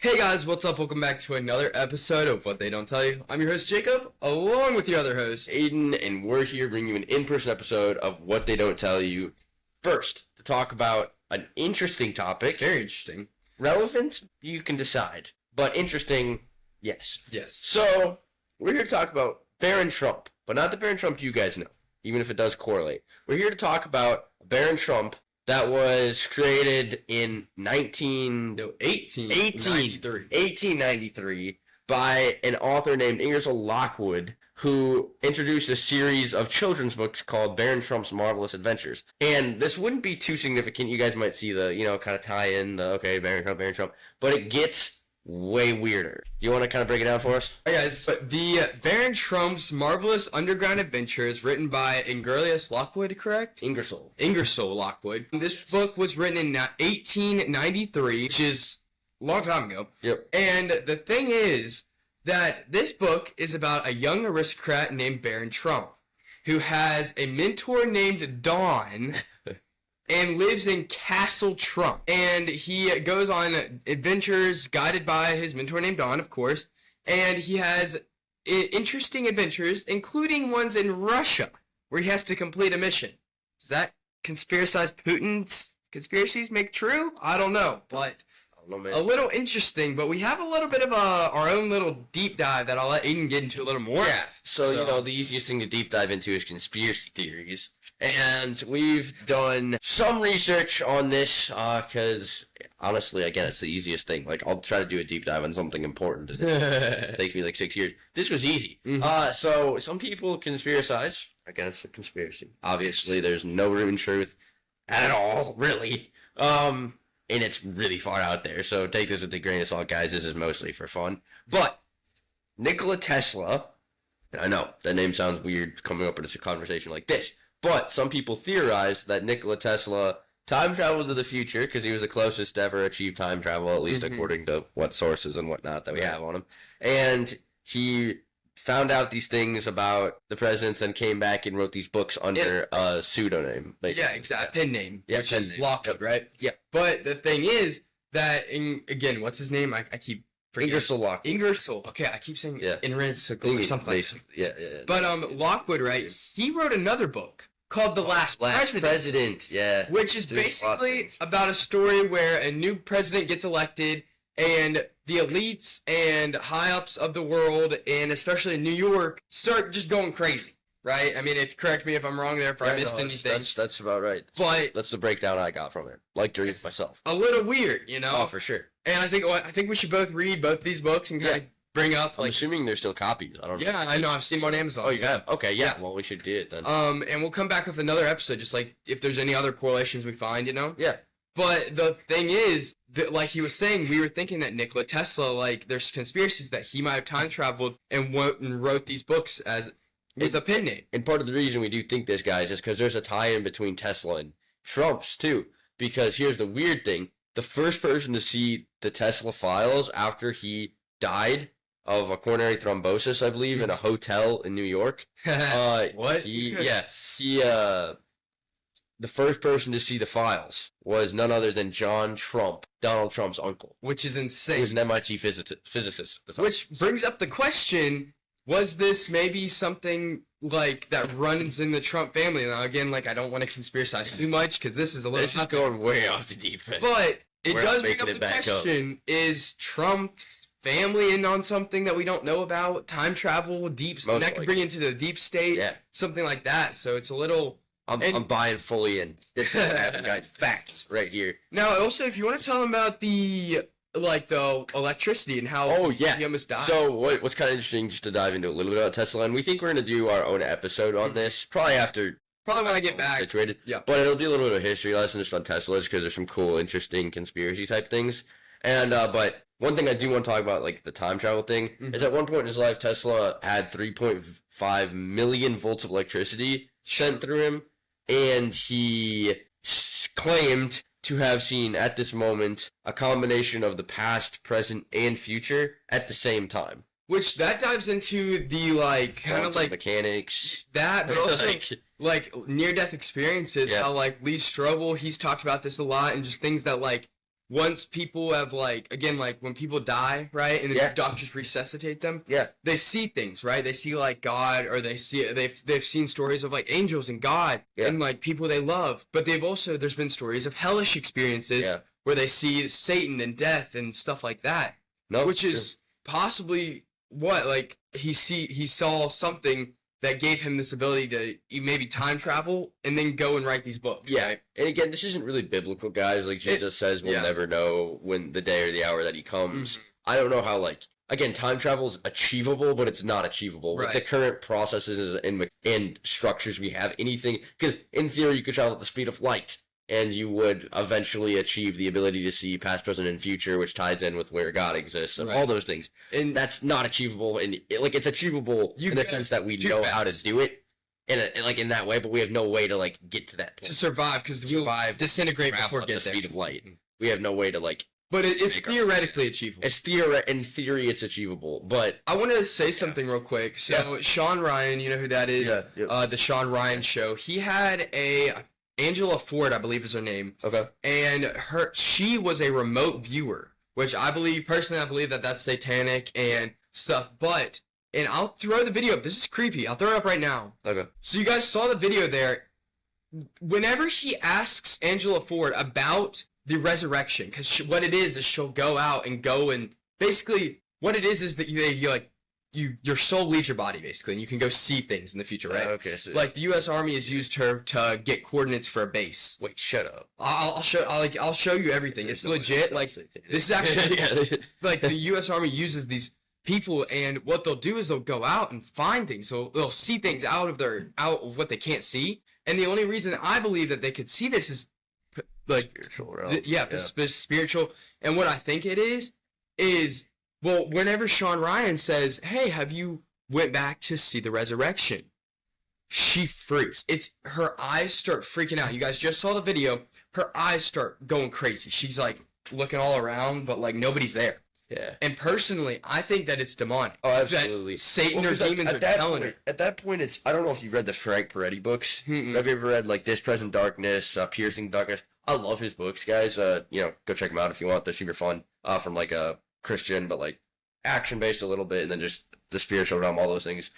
Hey guys, what's up? Welcome back to another episode of What They Don't Tell You. I'm your host Jacob, along with your other host Aiden, and we're here bringing you an in-person episode of What They Don't Tell You. First, to talk about an interesting topic. Very interesting. Relevant? You can decide. But interesting, yes. Yes. So, we're here to talk about Barron Trump, but not the Barron Trump you guys know, even if it does correlate. We're here to talk about Barron Trump that was created in 1893 by an author named Ingersoll Lockwood, who introduced a series of children's books called Barron Trump's Marvelous Adventures. And this wouldn't be too significant. You guys might see the, kind of tie in the, okay, Barron Trump, but it gets way weirder. You want to kind of break it down for us? Hey guys, the Barron Trump's Marvelous Underground Adventures, written by Ingersoll Lockwood, correct? Ingersoll Lockwood. This book was written in 1893, which is a long time ago. Yep. And the thing is that this book is about a young aristocrat named Barron Trump, who has a mentor named Don and lives in Castle Trump. And he goes on adventures guided by his mentor named Don, of course. And he has interesting adventures, including ones in Russia, where he has to complete a mission. Does that conspiracize Putin's conspiracies make true? I don't know, but a little interesting. But we have a little bit of our own little deep dive that I'll let Aiden get into a little more. Yeah, so the easiest thing to deep dive into is conspiracy theories. And we've done some research on this, because honestly, again, it's the easiest thing. Like, I'll try to do a deep dive on something important. It takes me like 6 years. This was easy. Mm-hmm. So some people conspiracize. Again, it's a conspiracy. Obviously, there's no root in truth at all, really. And it's really far out there. So take this with a grain of salt, guys. This is mostly for fun. But Nikola Tesla, and I know that name sounds weird coming up in a conversation like this, but some people theorize that Nikola Tesla time traveled to the future because he was the closest to ever achieve time travel, at least according to what sources and whatnot that we have on him. And he found out these things about the presidents and came back and wrote these books under a pseudonym. Basically. Yeah, exactly. Pen name, which is Lockwood, right? Yeah. But the thing is that, again, what's his name? I keep forgetting. Ingersoll Lockwood. Ingersoll. Okay, I keep saying Ingersoll or something. Basically. Yeah. But Lockwood, right? He wrote another book called The Last President. Yeah. Which is basically about a story where a new president gets elected and the elites and high-ups of the world, and especially in New York, start just going crazy, right? I mean, if correct me if I'm wrong there, if I missed anything. That's about right. But that's the breakdown I got from it. Like to read it myself. A little weird, Oh, for sure. And I think we should both read both these books and kind of bring up. I'm assuming there's still copies. I don't know. Yeah, I know. I've seen them on Amazon. Oh, you have? Okay, yeah. Well, we should do it then. And we'll come back with another episode, just like if there's any other correlations we find, Yeah. But the thing is, that, like he was saying, we were thinking that Nikola Tesla, like, there's conspiracies that he might have time traveled and wrote these books with a pen name. And part of the reason we do think this, guys, is because there's a tie-in between Tesla and Trump's, too. Because here's the weird thing. The first person to see the Tesla files after he died of a coronary thrombosis, I believe, in a hotel in New York. What? The first person to see the files was none other than John Trump, Donald Trump's uncle. Which is insane. He was an MIT physicist. Which brings up the question, was this maybe something like that runs in the Trump family? Now, again, like, I don't want to conspiracize too much because this is a little... This is going way off the deep end. But it does bring up the question, is Trump's family in on something that we don't know about? Time travel, that could bring into the deep state, something like that. So it's a little... I'm buying fully in. This is what happened, guys. Facts right here. Now, also, if you want to tell them about the electricity and how he almost died. So what's kind of interesting, just to dive into a little bit about Tesla, and we think we're going to do our own episode on this, probably when I get back. Situated. Yeah. But it'll be a little bit of a history lesson just on Teslas, because there's some cool, interesting conspiracy type things. And, but one thing I do want to talk about, like the time travel thing, is at one point in his life, Tesla had 3.5 million volts of electricity sent through him. And he claimed to have seen at this moment a combination of the past, present, and future at the same time. Which that dives into the kind of mechanics. That, but also near-death experiences. How Lee Strobel, he's talked about this a lot, and just things that once people have like again like when people die, right, and then doctors resuscitate them, they see things, right? They see like God, or they've seen stories of like angels and God and like people they love, but there's been stories of hellish experiences where they see Satan and death and stuff like that, which is possibly what like he saw something that gave him this ability to maybe time travel and then go and write these books. Yeah. Right? And again, this isn't really biblical, guys. Like Jesus says, we'll never know when the day or the hour that he comes. I don't know how, like, again, time travel is achievable, but it's not achievable. With the current processes and structures we have, anything, because in theory, you could travel at the speed of light, and you would eventually achieve the ability to see past, present, and future, which ties in with where God exists and all those things. And that's not achievable, and it's achievable in the sense that we know how to do it, in that way, but we have no way to like get to that point. To survive, because we'll disintegrate before we get the there. Speed of light. We have no way to like. But it's theoretically achievable. In theory, it's achievable. But I wanted to say something real quick. So Sean Ryan, you know who that is? The Sean Ryan Show. He had Angela Ford, I believe is her name. Okay. And she was a remote viewer, which I believe that that's satanic and stuff. But, and I'll throw the video up. This is creepy. I'll throw it up right now. Okay. So you guys saw the video there. Whenever he asks Angela Ford about the resurrection, because what it is she'll go out and basically what it is that your soul leaves your body, basically, and you can go see things in the future, right? Okay. So like the U.S. Army has used her to get coordinates for a base. Wait, shut up. I'll show you everything. It's legit. Like this is actually like the U.S. Army uses these people, and what they'll do is they'll go out and find things. So they'll see things out of what they can't see. And the only reason I believe that they could see this is like spiritual, spiritual. And what I think it is. Well, whenever Sean Ryan says, "Hey, have you went back to see the resurrection?" She freaks. Her eyes start freaking out. You guys just saw the video. Her eyes start going crazy. She's like looking all around, but like nobody's there. Yeah. And personally, I think that it's demonic. Oh, absolutely. That Satan or demons are telling her. At that point, I don't know if you've read the Frank Peretti books. Have you ever read like This Present Darkness, Piercing Darkness? I love his books, guys. Go check them out if you want. They're super fun. From like a Christian, but like action based a little bit, and then just the spiritual realm, all those things.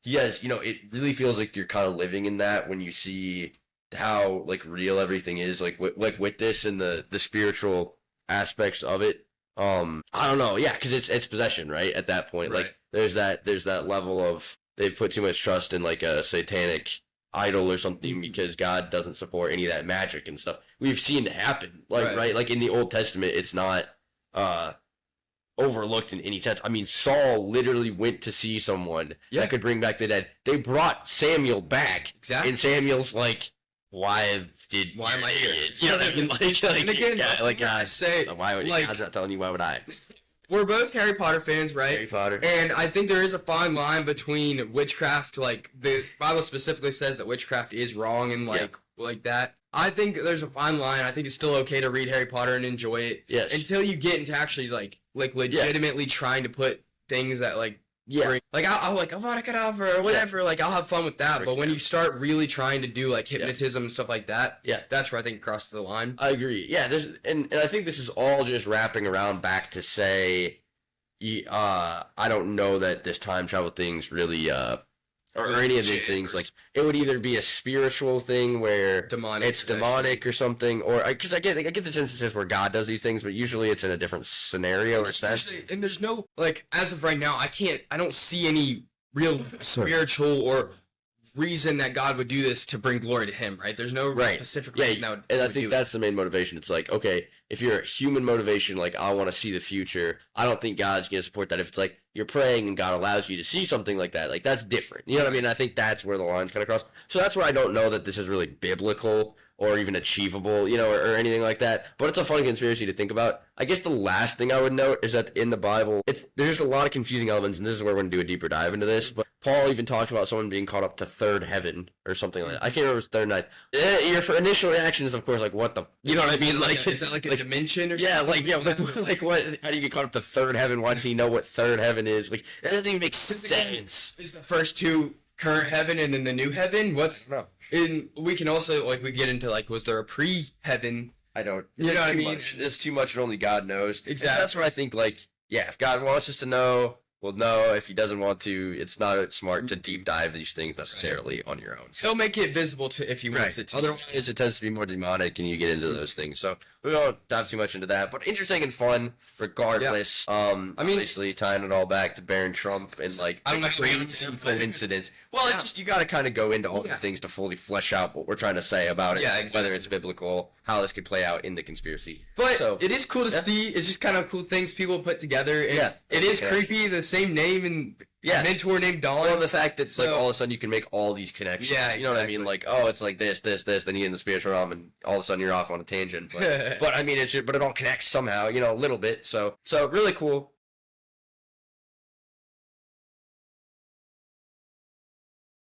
Yes, it really feels like you're kind of living in that when you see how like real everything is, like with this and the spiritual aspects of it. I don't know, yeah, because it's possession, right? At that point, like there's that level of they put too much trust in like a satanic idol or something because God doesn't support any of that magic and stuff. We've seen it happen, like right? Like in the Old Testament, it's not overlooked in any sense. I mean, Saul literally went to see someone that could bring back the dead. They brought Samuel back, and Samuel's like, why am I here? You know what I mean? Why would God's not telling you? Why would I? We're both Harry Potter fans, right? Harry Potter. And I think there is a fine line between witchcraft, like the Bible specifically says that witchcraft is wrong and like that. I think there's a fine line. I think it's still okay to read Harry Potter and enjoy it. Yes. Until you get into actually like legitimately trying to put things that like I'll like Avada Kedavra or whatever. Like I'll have fun with that. But when you start really trying to do like hypnotism and stuff like that, that's where I think it crosses the line. I agree. Yeah. And I think this is all just wrapping around back to say, I don't know that this time travel thing's really or any of these things, like it would either be a spiritual thing where it's demonic or something, or because I get the instances where God does these things, but usually it's in a different scenario or sense. And there's no like as of right now, I don't see any real spiritual or reason that God would do this to bring glory to Him. Right? There's no specific reason that would. And I think that's the main motivation. It's like, okay, if you're a human motivation, like I want to see the future, I don't think God's gonna support that. If it's like you're praying and God allows you to see something like that, like that's different. You know what I mean? I think that's where the lines kind of cross. So that's where I don't know that this is really biblical or even achievable, or anything like that. But it's a fun conspiracy to think about. I guess the last thing I would note is that in the Bible, there's a lot of confusing elements, and this is where we're going to do a deeper dive into this. But Paul even talked about someone being caught up to third heaven or something like that. I can't remember if it's third ninth. Your initial reaction is, of course, like, what the... You know what I mean? Like, is that like a dimension or something? Like what? How do you get caught up to third heaven? Why does he know what third heaven is? Like, that doesn't even make sense. Is the first two... current heaven and then the new heaven? We can also we get into was there a pre-heaven I don't. You know what I mean? It's too much, and only God knows. Exactly. And that's where I think, like, yeah, if God wants us to know, we'll know. If He doesn't want to, it's not smart to deep dive these things necessarily on your own. So. He'll make it visible to if He wants it to. Otherwise, it tends to be more demonic, and you get into those things. So we won't dive too much into that, but interesting and fun regardless. I mean, obviously tying it all back to Barron Trump and like I don't know crazy coincidence. Well, it's just you got to kind of go into all these things to fully flesh out what we're trying to say about it, whether it's biblical, how this could play out in the conspiracy. But it is cool to see. It's just kind of cool things people put together. And it is creepy. The same name and mentor named Dawn. Well, the fact that like all of a sudden you can make all these connections. Yeah, you know what I mean? Like, oh, it's like this, then you get in the spiritual realm, and all of a sudden you're off on a tangent. But I mean, but it all connects somehow, you know, a little bit. So really cool.